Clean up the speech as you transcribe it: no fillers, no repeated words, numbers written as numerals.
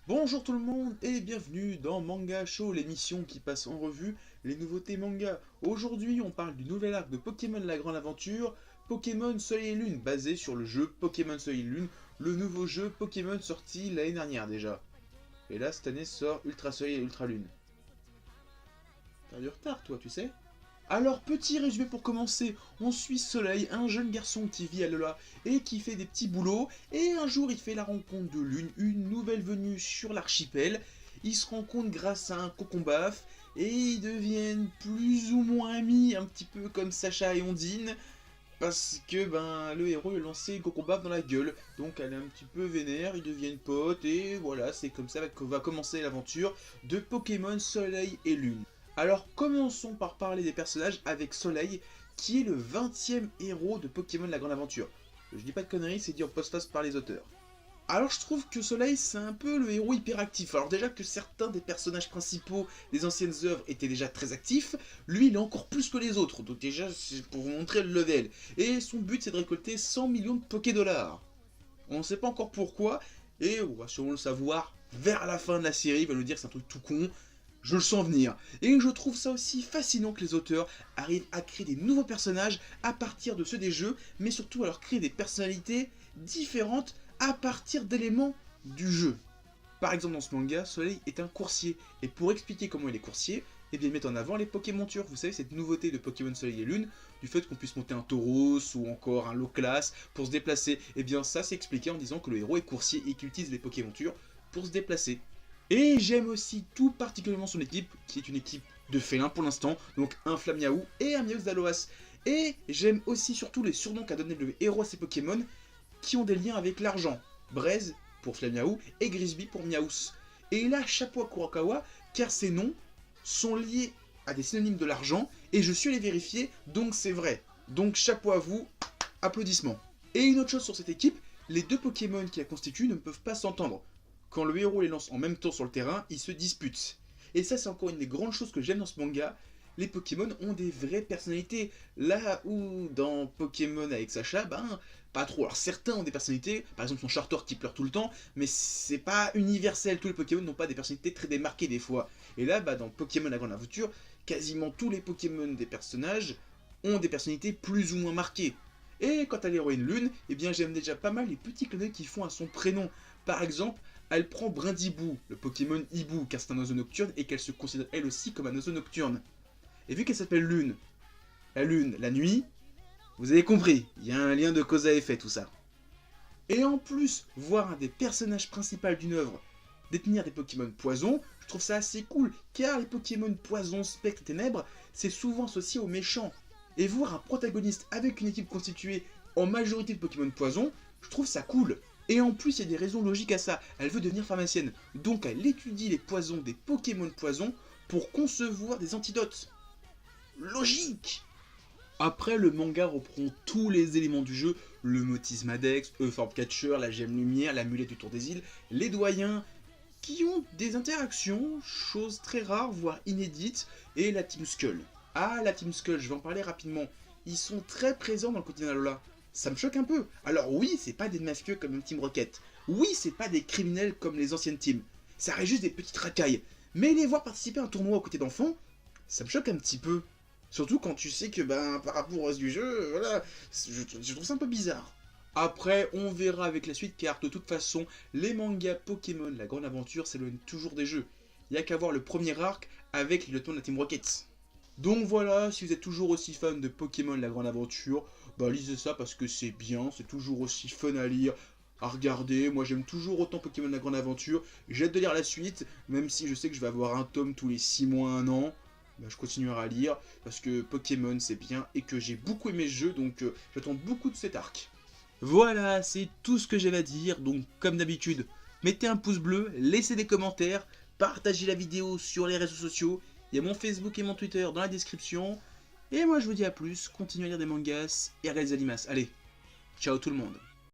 Bonjour tout le monde et bienvenue dans Manga Show, l'émission qui passe en revue les nouveautés manga. Aujourd'hui on parle du nouvel arc de Pokémon La Grande Aventure, Pokémon Soleil et Lune, basé sur le jeu Pokémon Soleil et Lune, le nouveau jeu Pokémon sorti l'année dernière déjà. Et là cette année sort Ultra Soleil et Ultra Lune. T'as du retard toi tu sais. Alors, petit résumé pour commencer, on suit Soleil, un jeune garçon qui vit à Lola et qui fait des petits boulots, et un jour il fait la rencontre de Lune, une nouvelle venue sur l'archipel. Ils se rencontrent grâce à un cocombaf, et ils deviennent plus ou moins amis, un petit peu comme Sacha et Ondine, parce que le héros lui a lancé cocombaf dans la gueule, donc elle est un petit peu vénère, ils deviennent potes, et voilà, c'est comme ça que va commencer l'aventure de Pokémon Soleil et Lune. Alors commençons par parler des personnages avec Soleil, qui est le 20e héros de Pokémon La Grande Aventure. Je dis pas de conneries, c'est dit en postface par les auteurs. Alors je trouve que Soleil c'est un peu le héros hyperactif. Alors déjà que certains des personnages principaux des anciennes œuvres étaient déjà très actifs, lui il est encore plus que les autres, donc déjà c'est pour vous montrer le level. Et son but c'est de récolter 100 millions de Pokédollars. On ne sait pas encore pourquoi, et on va sûrement le savoir vers la fin de la série, il va nous dire que c'est un truc tout con, je le sens venir. Et je trouve ça aussi fascinant que les auteurs arrivent à créer des nouveaux personnages à partir de ceux des jeux, mais surtout à leur créer des personnalités différentes à partir d'éléments du jeu. Par exemple dans ce manga, Soleil est un coursier, et pour expliquer comment il est coursier, eh bien, ils mettent en avant les Pokémontures. Vous savez, cette nouveauté de Pokémon Soleil et Lune, du fait qu'on puisse monter un Tauros ou encore un Low-Class pour se déplacer. Et eh bien ça c'est expliqué en disant que le héros est coursier et qu'il utilise les Pokémontures pour se déplacer. Et j'aime aussi tout particulièrement son équipe, qui est une équipe de félins pour l'instant, donc un Flamiaou et un Miaus d'Aloas. Et j'aime aussi surtout les surnoms qu'a donné le héros à ses Pokémon, qui ont des liens avec l'argent. Braise pour Flamiaou et Grisby pour Miaus. Et là, chapeau à Kurokawa, car ces noms sont liés à des synonymes de l'argent, et je suis allé vérifier, donc c'est vrai. Donc chapeau à vous, applaudissements. Et une autre chose sur cette équipe, les deux Pokémon qui la constituent ne peuvent pas s'entendre. Quand le héros les lance en même temps sur le terrain, ils se disputent. Et ça c'est encore une des grandes choses que j'aime dans ce manga, les Pokémon ont des vraies personnalités. Là où dans Pokémon avec Sacha, pas trop. Alors certains ont des personnalités, par exemple son Chartor qui pleure tout le temps, mais c'est pas universel, tous les Pokémon n'ont pas des personnalités très démarquées des fois. Et là, dans Pokémon La Grande Aventure, quasiment tous les Pokémon des personnages ont des personnalités plus ou moins marquées. Et quant à l'héroïne Lune, eh bien j'aime déjà pas mal les petits clins d'œil qu'ils font à son prénom. Par exemple, elle prend Brindibou, le Pokémon Hibou, car c'est un oiseau nocturne et qu'elle se considère elle aussi comme un oiseau nocturne. Et vu qu'elle s'appelle Lune, la Lune, la nuit, vous avez compris, il y a un lien de cause à effet tout ça. Et en plus, voir un des personnages principaux d'une œuvre détenir des Pokémon poison, je trouve ça assez cool, car les Pokémon poison, spectre et ténèbres, c'est souvent associé aux méchants. Et voir un protagoniste avec une équipe constituée en majorité de Pokémon poison, je trouve ça cool. Et en plus, il y a des raisons logiques à ça. Elle veut devenir pharmacienne, donc elle étudie les poisons des Pokémon poison pour concevoir des antidotes. Logique. Après, le manga reprend tous les éléments du jeu, le Motisme Adex, Euphorb Catcher, la Gemme Lumière, l'amulette du Tour des Îles, les doyens, qui ont des interactions, choses très rares, voire inédites, et la Team Skull. Ah, la Team Skull, je vais en parler rapidement. Ils sont très présents dans le quotidien Alola. Ça me choque un peu. Alors oui, c'est pas des mafieux comme une Team Rocket. Oui, c'est pas des criminels comme les anciennes teams. Ça reste juste des petites racailles. Mais les voir participer à un tournoi aux côtés d'enfants, ça me choque un petit peu. Surtout quand tu sais que par rapport au reste du jeu, voilà, je trouve ça un peu bizarre. Après, on verra avec la suite, car de toute façon, les mangas Pokémon, la grande aventure, s'éloignent toujours des jeux. Il n'y a qu'à voir le premier arc avec les lieutenants de la Team Rocket. Donc voilà, si vous êtes toujours aussi fan de Pokémon, la grande aventure, lisez ça parce que c'est bien, c'est toujours aussi fun à lire, à regarder. Moi j'aime toujours autant Pokémon, la grande aventure. J'ai hâte de lire la suite, même si je sais que je vais avoir un tome tous les 6 mois, 1 an. Je continuerai à lire parce que Pokémon c'est bien et que j'ai beaucoup aimé ce jeu, donc j'attends beaucoup de cet arc. Voilà, c'est tout ce que j'avais à dire, donc comme d'habitude, mettez un pouce bleu, laissez des commentaires, partagez la vidéo sur les réseaux sociaux, il y a mon Facebook et mon Twitter dans la description, et moi je vous dis à plus, continuez à lire des mangas et à regarder des animas. Allez, ciao tout le monde.